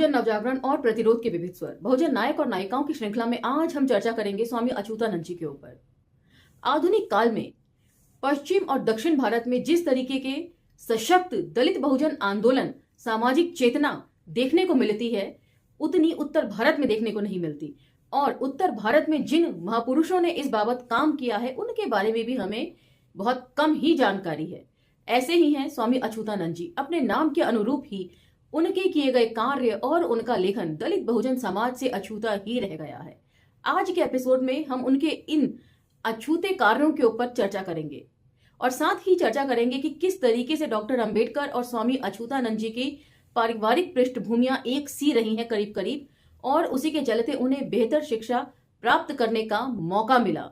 बहुजन नवजागरण और प्रतिरोध के विविध स्वर, बहुजन नायक और नायिकाओं की श्रृंखला में आज हम चर्चा करेंगे स्वामी अच्युतानंद जी के ऊपर। आधुनिक काल में पश्चिम और दक्षिण भारत में जिस तरीके के सशक्त दलित बहुजन आंदोलन, सामाजिक चेतना देखने को मिलती है, उतनी उत्तर भारत में देखने को नहीं मिलती। और उत्तर भारत में जिन महापुरुषों ने इस बाबत काम किया है, उनके बारे में भी हमें बहुत कम ही जानकारी है। ऐसे ही हैं स्वामी अच्युतानंद जी। अपने नाम के अनुरूप ही उनके किए गए कार्य और उनका लेखन दलित बहुजन समाज से अछूता ही रह गया है। आज के एपिसोड में हम उनके इन अछूते कार्यों के ऊपर चर्चा करेंगे और साथ ही चर्चा करेंगे कि किस तरीके से डॉक्टर अंबेडकर और स्वामी अच्युतानंद जी की पारिवारिक पृष्ठभूमियां एक सी रही हैं करीब करीब, और उसी के चलते उन्हें बेहतर शिक्षा प्राप्त करने का मौका मिला।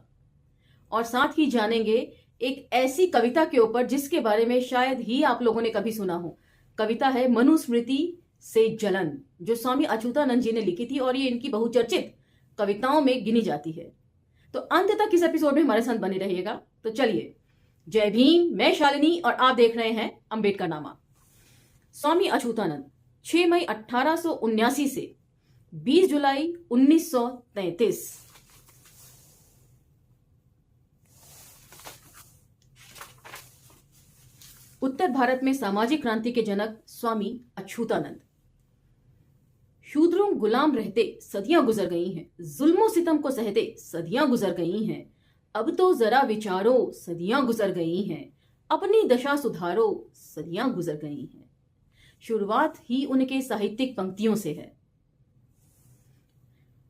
और साथ ही जानेंगे एक ऐसी कविता के ऊपर जिसके बारे में शायद ही आप लोगों ने कभी सुना हो। कविता है मनुस्मृति से जलन, जो स्वामी अच्युतानंद जी ने लिखी थी और ये इनकी बहुचर्चित कविताओं में गिनी जाती है। तो अंत तक इस एपिसोड में हमारे साथ बने रहिएगा। तो चलिए, जय भीम, मैं शालिनी और आप देख रहे हैं अंबेडकरनामा। स्वामी अच्युतानंद 6 मई 1879 से 20 जुलाई 1933। उत्तर भारत में सामाजिक क्रांति के जनक स्वामी अच्युतानंद। शूद्रों गुलाम रहते सदियां गुजर गई हैं, जुल्मों सितम को सहते सदियां गुजर गई हैं। अब तो जरा विचारो सदियां गुजर गई हैं, अपनी दशा सुधारो सदियां गुजर गई हैं। शुरुआत ही उनके साहित्यिक पंक्तियों से है।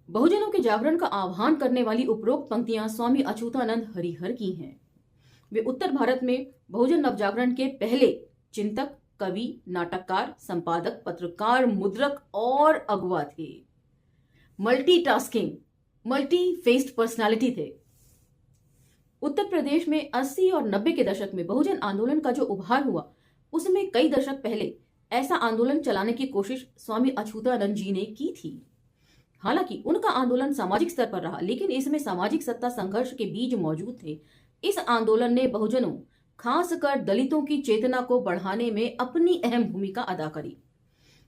बहुजनों के जागरण का आह्वान करने वाली उपरोक्त पंक्तियां स्वामी अच्युतानंद हरिहर की हैं। वे उत्तर भारत में बहुजन नवजागरण के पहले चिंतक, कवि, नाटककार, संपादक, पत्रकार, मुद्रक और अगुवा थे। मल्टीटास्किंग, मल्टी फेस्ड पर्सनालिटी थे। उत्तर प्रदेश में 80 और 90 के दशक में बहुजन आंदोलन का जो उभार हुआ, उसमें कई दशक पहले ऐसा आंदोलन चलाने की कोशिश स्वामी अच्युतानंद जी ने की थी। हालांकि उनका आंदोलन सामाजिक स्तर पर रहा, लेकिन इसमें सामाजिक सत्ता संघर्ष के बीज मौजूद थे। इस आंदोलन ने बहुजनों, खासकर दलितों की चेतना को बढ़ाने में अपनी अहम भूमिका अदा करी।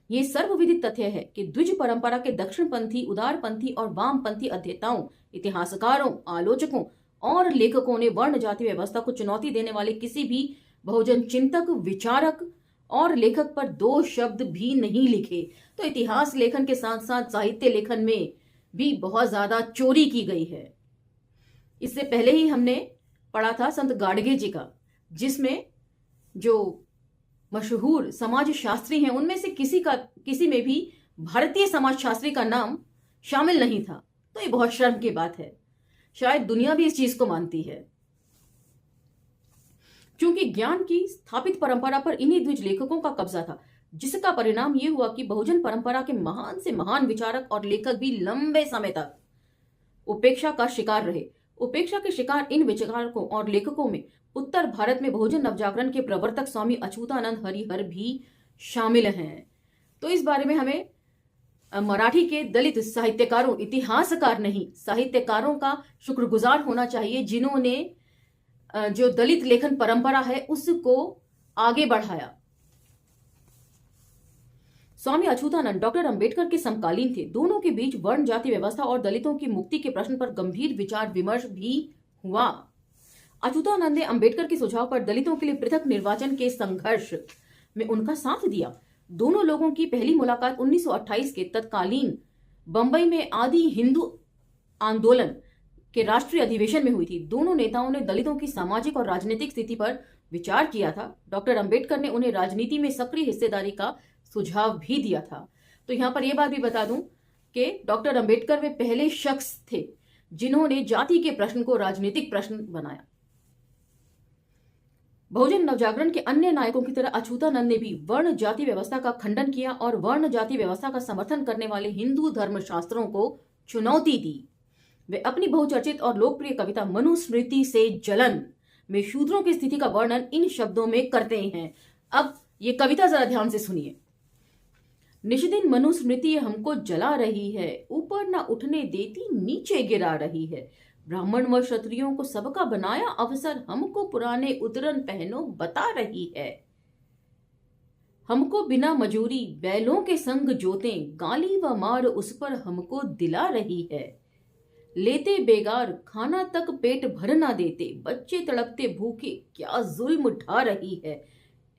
ये सर्वविदित तथ्य है कि द्विज परंपरा के दक्षिणपंथी, उदारपंथी और वामपंथी अध्येताओं, इतिहासकारों, आलोचकों और लेखकों ने वर्ण जाति व्यवस्था को चुनौती देने वाले किसी भी बहुजन चिंतक, विचारक और लेखक पर दो शब्द भी नहीं लिखे। तो इतिहास लेखन के साथ साथ साहित्य लेखन में भी बहुत ज्यादा चोरी की गई है। इससे पहले ही हमने पढ़ा था संत गाडगे जी का, जिसमें जो मशहूर समाज शास्त्री हैं उनमें से किसी में भी भारतीय समाज शास्त्री का नाम शामिल नहीं था। तो ये बहुत शर्म की बात है। शायद दुनिया भी इस चीज को मानती है। क्योंकि ज्ञान की स्थापित परंपरा पर इन्हीं द्विज लेखकों का कब्जा था, जिसका परिणाम यह हुआ कि बहुजन परंपरा के महान से महान विचारक और लेखक भी लंबे समय तक उपेक्षा का शिकार रहे। उपेक्षा के शिकार इन विचारकों और लेखकों में उत्तर भारत में बहुजन नवजागरण के प्रवर्तक स्वामी अच्युतानंद हरिहर भी शामिल हैं। तो इस बारे में हमें मराठी के दलित साहित्यकारों, इतिहासकार नहीं, साहित्यकारों का शुक्रगुजार होना चाहिए, जिन्होंने जो दलित लेखन परंपरा है उसको आगे बढ़ाया। स्वामी अच्युतानंद डॉक्टर अंबेडकर के समकालीन थे। दोनों के बीच वर्ण जाति व्यवस्था और दलितों की मुक्ति के प्रश्न पर गंभीर विचार विमर्श भी हुआ। अच्युतानंद ने अंबेडकर के सुझाव पर दलितों के लिए पृथक निर्वाचन के संघर्ष में उनका साथ दिया। दोनों लोगों की पहली मुलाकात 1928 के तत्कालीन बंबई में आदि हिंदू आंदोलन के राष्ट्रीय अधिवेशन में हुई थी। दोनों नेताओं ने दलितों की सामाजिक और राजनीतिक स्थिति पर विचार किया था। डॉक्टर अंबेडकर ने उन्हें राजनीति में सक्रिय हिस्सेदारी का सुझाव भी दिया था। तो यहां पर यह बात भी बता दूं कि डॉक्टर अंबेडकर वे पहले शख्स थे जिन्होंने जाति के प्रश्न को राजनीतिक प्रश्न बनाया। बहुजन नवजागरण के अन्य नायकों की तरह अच्युतानंद ने भी वर्ण जाति व्यवस्था का खंडन किया और वर्ण जाति व्यवस्था का समर्थन करने वाले हिंदू धर्मशास्त्रों को चुनौती दी। वे अपनी बहुचर्चित और लोकप्रिय कविता मनुस्मृति से जलन में शूद्रों की स्थिति का वर्णन इन शब्दों में करते हैं। अब ये कविता जरा ध्यान से सुनिए। निष्दिन मनुस्मृति हमको जला रही है, ऊपर ना उठने देती नीचे गिरा रही है। ब्राह्मण व क्षत्रियों को सबका बनाया अवसर, हमको पुराने उतरन पहनो बता रही है। हमको बिना मजूरी बैलों के संग जोतें, गाली व मार उस पर हमको दिला रही है। लेते बेगार खाना तक पेट भर ना देते, बच्चे तड़पते भूखे क्या जुल्म ढा रही है।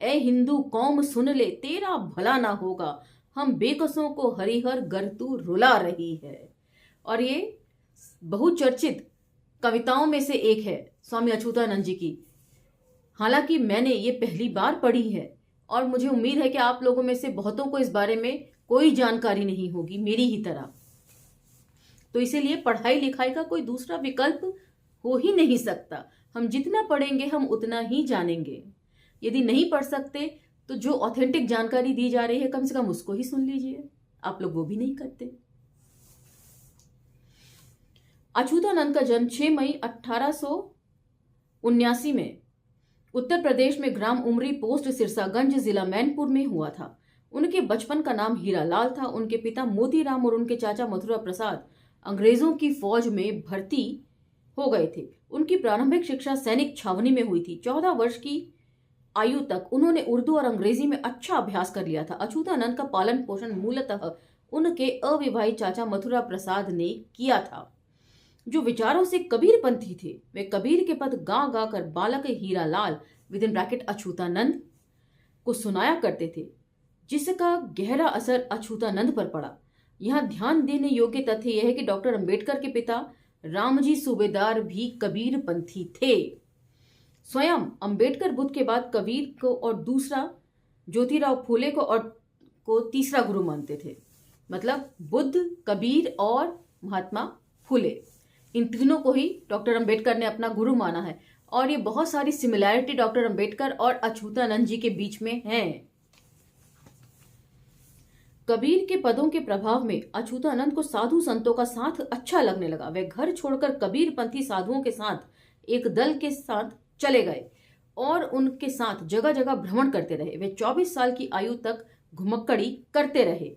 ए हिंदू कौम सुन ले, तेरा भला ना होगा, हम बेकसों को हरिहर गर तू रुला रही है। और ये बहुचर्चित कविताओं में से एक है स्वामी अच्युतानंद जी की। हालांकि मैंने ये पहली बार पढ़ी है और मुझे उम्मीद है कि आप लोगों में से बहुतों को इस बारे में कोई जानकारी नहीं होगी मेरी ही तरह। तो इसीलिए पढ़ाई लिखाई का कोई दूसरा विकल्प हो ही नहीं सकता। हम जितना पढ़ेंगे हम उतना ही जानेंगे। यदि नहीं पढ़ सकते तो जो ऑथेंटिक जानकारी दी जा रही है कम से कम उसको ही सुन लीजिए। आप लोग वो भी नहीं करते। अच्युतानंद का जन्म 6 मई 1879 में उत्तर प्रदेश में ग्राम उमरी पोस्ट सिरसागंज जिला मैनपुर में हुआ था। उनके बचपन का नाम हीरालाल था। उनके पिता मोतीराम और उनके चाचा मथुरा प्रसाद अंग्रेजों की फौज में भर्ती हो गए थे। उनकी प्रारंभिक शिक्षा सैनिक छावनी में हुई थी। 14 वर्ष की आयु तक उन्होंने उर्दू और अंग्रेजी में अच्छा अभ्यास कर लिया था। अच्युतानंद का पालन पोषण मूलतः उनके अविवाहित चाचा मथुरा प्रसाद ने किया था, जो विचारों से कबीरपंथी थे। वे कबीर के पद गा गा कर बालक Hiralal with in bracket Achyutanand को सुनाया करते थे, जिसका गहरा असर अच्युतानंद पर पड़ा। यहाँ ध्यान देने योग्य तथ्य यह है कि डॉक्टर अंबेडकर के पिता रामजी सूबेदार भी कबीरपंथी थे। स्वयं अंबेडकर बुद्ध के बाद कबीर को और दूसरा ज्योतिराव फूले को तीसरा गुरु मानते थे। मतलब बुद्ध, कबीर और महात्मा फूले, इन तीनों को ही डॉक्टर अंबेडकर ने अपना गुरु माना है। और ये बहुत सारी सिमिलैरिटी डॉक्टर अंबेडकर और अच्युतानंद जी के बीच में है। कबीर के पदों के प्रभाव में अच्युतानंद को साधु संतों का साथ अच्छा लगने लगा। वे घर छोड़कर कबीरपंथी साधुओं के साथ एक दल के साथ चले गए और उनके साथ जगह जगह भ्रमण करते रहे। वे 24 साल की आयु तक घुमक्कड़ी करते रहे।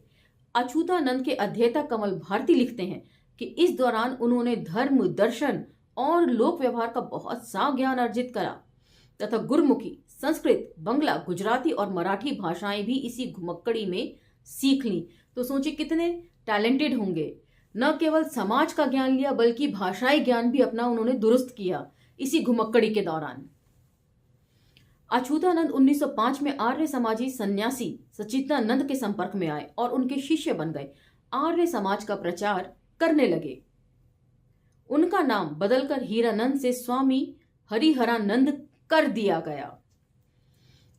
अच्युतानंद के अध्येता कमल भारती लिखते हैं कि इस दौरान उन्होंने धर्म, दर्शन और लोक व्यवहार का बहुत सा ज्ञान अर्जित करा तथा गुरमुखी, संस्कृत, बंगला, गुजराती और मराठी भाषाएं भी इसी घुमक्कड़ी में सीख ली। तो सोचिए कितने टैलेंटेड होंगे। न केवल समाज का ज्ञान लिया बल्कि भाषाई ज्ञान भी अपना उन्होंने दुरुस्त किया इसी घुमक्कड़ी के दौरान। अच्युतानंद 1905 में आर्य समाजी सन्यासी सच्चिदानंद के संपर्क में आए और उनके शिष्य बन गए। आर्य समाज का प्रचार करने लगे। उनका नाम बदलकर हीरानंद से स्वामी हरिहरानंद कर दिया गया।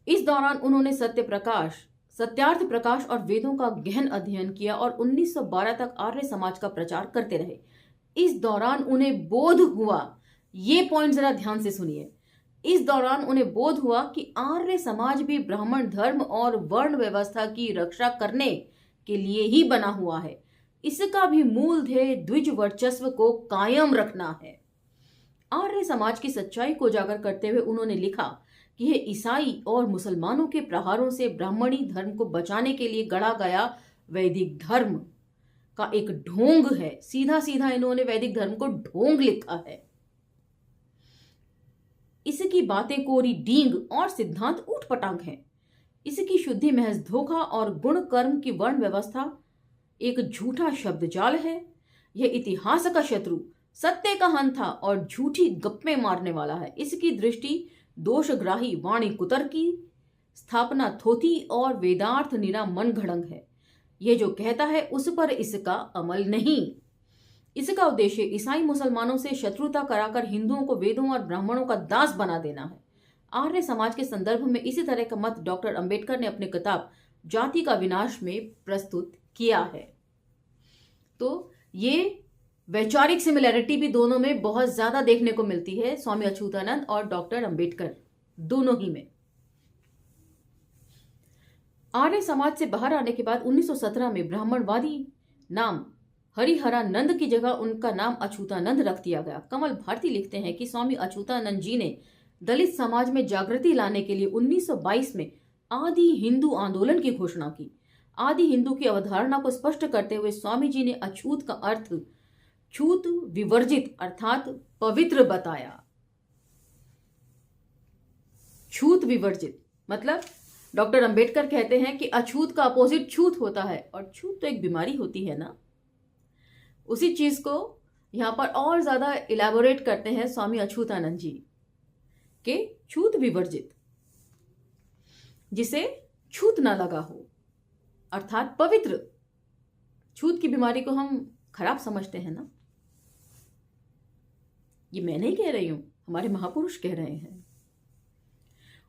इस दौरान उन्होंने सत्यार्थ प्रकाश और वेदों का गहन अध्ययन किया और 1912 तक आर्य समाज का प्रचार करते रहे। इस दौरान उन्हें बोध हुआ, ये पॉइंट जरा ध्यान से सुनिए, इस दौरान उन्हें बोध हुआ कि आर्य समाज भी ब्राह्मण धर्म और वर्ण व्यवस्था की रक्षा करने के लिए ही बना हुआ है। इसका भी मूल ध्येय द्विज वर्चस्व को कायम रखना है। आर्य समाज की सच्चाई को उजागर करते हुए उन्होंने लिखा कि यह ईसाई और मुसलमानों के प्रहारों से ब्राह्मणी धर्म को बचाने के लिए गढ़ा गया वैदिक धर्म का एक ढोंग है। सीधा सीधा इन्होंने वैदिक धर्म को ढोंग लिखा है। इसकी बातें कोरी डींग और सिद्धांत ऊटपटांग हैं। इसकी शुद्धि महज धोखा और गुण कर्म की वर्ण व्यवस्था एक झूठा शब्द जाल है। यह इतिहास का शत्रु, सत्य का हंथा और झूठी गप्पे मारने वाला है। इसकी दृष्टि दोषग्राही, वाणी कुतर्की, स्थापना थोथी और वेदार्थ निरा मन घड़ंग है। यह जो कहता है उस पर इसका अमल नहीं। इसका उद्देश्य ईसाई मुसलमानों से शत्रुता कराकर हिंदुओं को वेदों और ब्राह्मणों का दास बना देना है। आर्य समाज के संदर्भ में इसी तरह का मत डॉक्टर अंबेडकर ने अपनी किताब जाति का विनाश में प्रस्तुत किया है। तो ये वैचारिक सिमिलैरिटी भी दोनों में बहुत ज्यादा देखने को मिलती है, स्वामी अच्युतानंद और डॉक्टर अंबेडकर दोनों ही में। आर्य समाज से बाहर आने के बाद 1917 में ब्राह्मणवादी नाम हरिहरानंद की जगह उनका नाम अच्युतानंद रख दिया गया। कमल भारती लिखते हैं कि स्वामी अच्युतानंद जी ने दलित समाज में जागृति लाने के लिए 1922 में आदि हिंदू आंदोलन की घोषणा की। आदि हिंदू की अवधारणा को स्पष्ट करते हुए स्वामी जी ने अछूत का अर्थ छूत विवर्जित अर्थात पवित्र बताया। छूत विवर्जित मतलब डॉक्टर अंबेडकर कहते हैं कि अछूत का अपोजिट छूत होता है, और छूत तो एक बीमारी होती है ना। उसी चीज को यहां पर और ज्यादा इलेबोरेट करते हैं स्वामी अछूतानंद जी के छूत विवर्जित, जिसे छूत ना लगा हो, अर्थात पवित्र। छूत की बीमारी को हम खराब समझते हैं ना। ये मैं नहीं कह रही हूं, हमारे महापुरुष कह रहे हैं।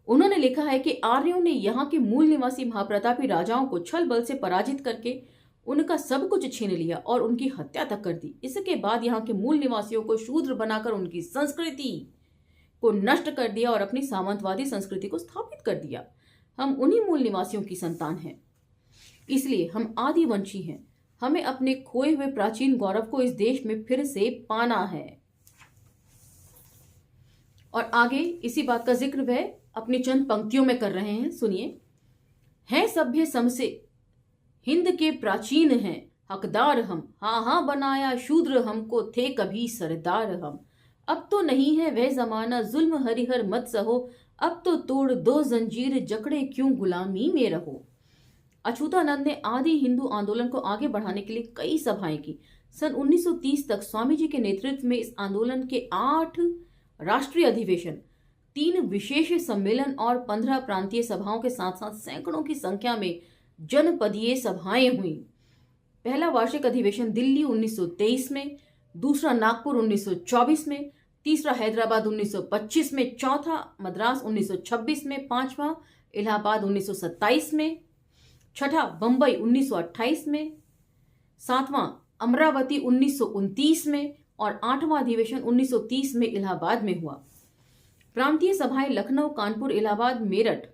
उन्होंने लिखा है कि आर्यों ने यहाँ के मूल निवासी महाप्रतापी राजाओं को छल बल से पराजित करके उनका सब कुछ छीन लिया और उनकी हत्या तक कर दी। इसके बाद यहाँ के मूल निवासियों को शूद्र बनाकर उनकी संस्कृति को नष्ट कर दिया और अपनी सामंतवादी संस्कृति को स्थापित कर दिया। हम उन्हीं मूल निवासियों की संतान हैं, इसलिए हम आदिवंशी हैं। हमें अपने खोए हुए प्राचीन गौरव को इस देश में फिर से पाना है। और आगे इसी बात का जिक्र वह अपनी चंद पंक्तियों में कर रहे हैं, सुनिए। हैं सभ्य समसे हिंद के प्राचीन हैं, हकदार हम, हाँ हाँ बनाया शूद्र हमको, थे कभी सरदार हम। अब तो नहीं है वह जमाना, जुल्म हरिहर मत सहो, अब तो तोड़ दो जंजीर, जकड़े क्यों गुलामी में रहो। अछूतानंद ने आदि हिंदू आंदोलन को आगे बढ़ाने के लिए कई सभाएं की। सन 1930 तक स्वामी जी के नेतृत्व में इस आंदोलन के 8 राष्ट्रीय अधिवेशन, 3 विशेष सम्मेलन और 15 प्रांतीय सभाओं के साथ साथ सैकड़ों की संख्या में जनपदीय सभाएं हुई। पहला वार्षिक अधिवेशन दिल्ली 1923 में, दूसरा नागपुर 1924 में, तीसरा हैदराबाद 1925 में, चौथा मद्रास 1926 में, पांचवा इलाहाबाद 1927 में, छठा बंबई 1928 में, सातवां अमरावती 1929 में और 8वां अधिवेशन 1930 में इलाहाबाद में हुआ। प्रांतीय सभाएं लखनऊ, कानपुर, इलाहाबाद, मेरठ,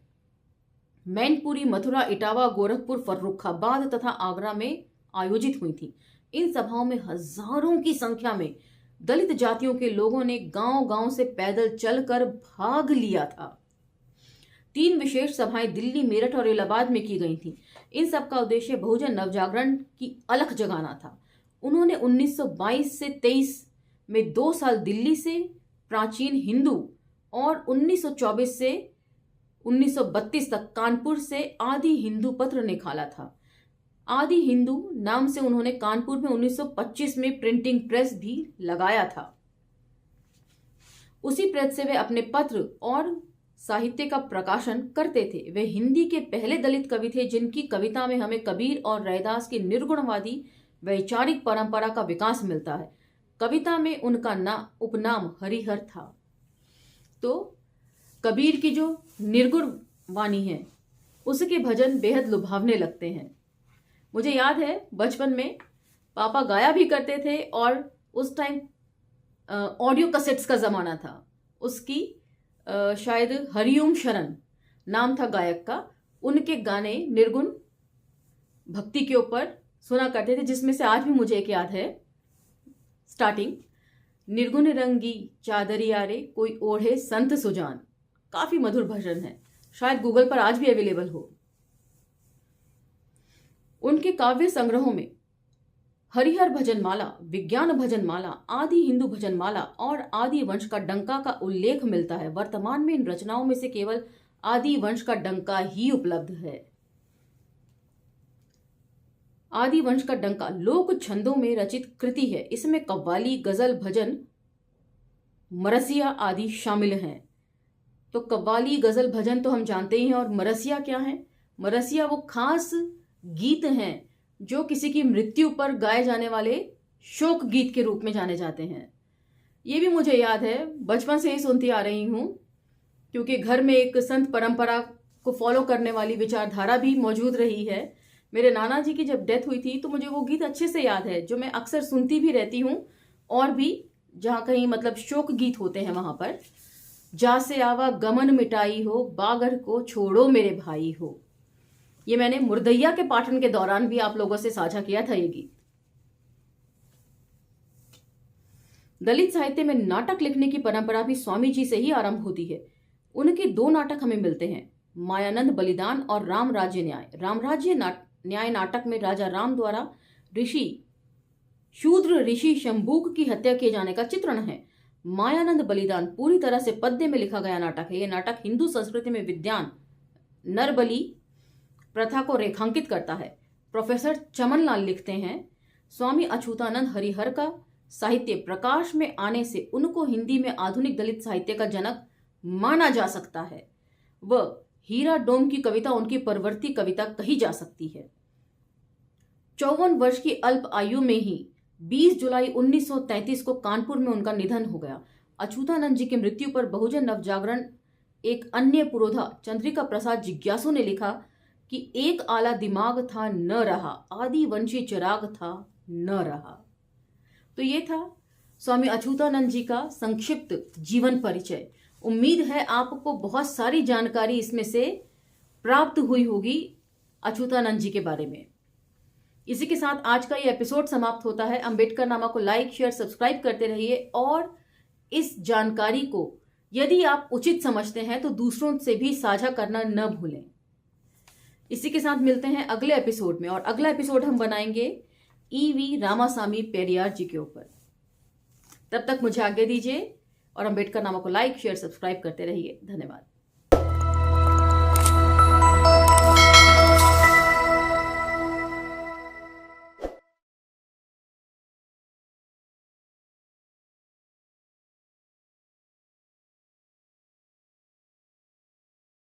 मैनपुरी, मथुरा, इटावा, गोरखपुर, फर्रुखाबाद तथा आगरा में आयोजित हुई थी। इन सभाओं में हजारों की संख्या में दलित जातियों के लोगों ने गांव-गांव से पैदल चलकर भाग लिया था। 3 विशेष सभाएं दिल्ली, मेरठ और इलाहाबाद में की गई थीं। इन सब का उद्देश्य बहुजन नवजागरण की अलख जगाना था। उन्होंने 1922 से 23 में 2 साल दिल्ली से प्राचीन हिंदू और 1924 से 1932 तक कानपुर से आदि हिंदू पत्र निकाला था। आदि हिंदू नाम से उन्होंने कानपुर में 1925 में प्रिंटिंग प्रेस भी लगाया था। उसी प्रेस से वे अपने पत्र और साहित्य का प्रकाशन करते थे। वे हिंदी के पहले दलित कवि थे जिनकी कविता में हमें कबीर और रैदास की निर्गुणवादी वैचारिक परंपरा का विकास मिलता है। कविता में उनका उपनाम हरिहर था। तो कबीर की जो निर्गुण वाणी है उसके भजन बेहद लुभावने लगते हैं। मुझे याद है बचपन में पापा गाया भी करते थे और उस टाइम ऑडियो कैसेट्स का ज़माना था। उसकी शायद हरिओम शरण नाम था गायक का। उनके गाने निर्गुण भक्ति के ऊपर सुना करते थे, जिसमें से आज भी मुझे एक याद है स्टार्टिंग, निर्गुण रंगी चादरिया रे कोई ओढ़े संत सुजान। काफी मधुर भजन है, शायद गूगल पर आज भी अवेलेबल हो। उनके काव्य संग्रहों में हरिहर भजनमाला, विज्ञान भजनमाला, आदि हिंदू भजनमाला और आदि वंश का डंका का उल्लेख मिलता है। वर्तमान में इन रचनाओं में से केवल आदि वंश का डंका ही उपलब्ध है। आदि वंश का डंका लोक छंदों में रचित कृति है। इसमें कव्वाली, गजल, भजन, मरसिया आदि शामिल हैं। तो कव्वाली, गजल, भजन तो हम जानते ही हैं। और मरसिया क्या है? मरसिया वो खास गीत हैं जो किसी की मृत्यु पर गाए जाने वाले शोक गीत के रूप में जाने जाते हैं। ये भी मुझे याद है, बचपन से ही सुनती आ रही हूँ, क्योंकि घर में एक संत परंपरा को फॉलो करने वाली विचारधारा भी मौजूद रही है। मेरे नाना जी की जब डेथ हुई थी तो मुझे वो गीत अच्छे से याद है, जो मैं अक्सर सुनती भी रहती हूँ। और भी जहाँ कहीं मतलब शोक गीत होते हैं वहां पर, जा से आवा गमन मिटाई हो, बागर को छोड़ो मेरे भाई हो। ये मैंने मुर्दैया के पाठन के दौरान भी आप लोगों से साझा किया था ये गीत। दलित साहित्य में नाटक लिखने की परंपरा भी स्वामी जी से ही आरंभ होती है। उनके 2 नाटक हमें मिलते हैं, मायानंद बलिदान और राम राज्य न्याय। राम राज्य न्याय नाटक में राजा राम द्वारा शूद्र ऋषि शंभूक की हत्या किए जाने का चित्रण है। मायानंद बलिदान पूरी तरह से पद्य में लिखा गया नाटक है। यह नाटक हिंदू संस्कृति में विद्वान नरबली प्रथा को रेखांकित करता है। प्रोफेसर चमनलाल लिखते हैं, स्वामी अच्युतानंद हरिहर का साहित्य प्रकाश में आने से उनको हिंदी में आधुनिक दलित साहित्य का जनक माना जा सकता है। वह हीरा डोम की कविता उनकी परवर्ती कविता कही जा सकती है। 54 वर्ष की अल्प आयु में ही 20 जुलाई 1933 को कानपुर में उनका निधन हो गया। अच्युतानंद जी की मृत्यु पर बहुजन नवजागरण एक अन्य पुरोधा चंद्रिका प्रसाद जिज्ञासु ने लिखा कि एक आला दिमाग था न रहा, आदि वंशी चिराग था न रहा। तो ये था स्वामी अच्युतानंद जी का संक्षिप्त जीवन परिचय। उम्मीद है आपको बहुत सारी जानकारी इसमें से प्राप्त हुई होगी अच्युतानंद जी के बारे में। इसी के साथ आज का ये एपिसोड समाप्त होता है। अंबेडकर नामा को लाइक, शेयर, सब्सक्राइब करते रहिए और इस जानकारी को यदि आप उचित समझते हैं तो दूसरों से भी साझा करना न भूलें। इसी के साथ मिलते हैं अगले एपिसोड में, और अगला एपिसोड हम बनाएंगे ईवी रामासामी पेरियार जी के ऊपर। तब तक मुझे आज्ञा दीजिए और अंबेडकर नामा को लाइक, शेयर, सब्सक्राइब करते रहिए। धन्यवाद।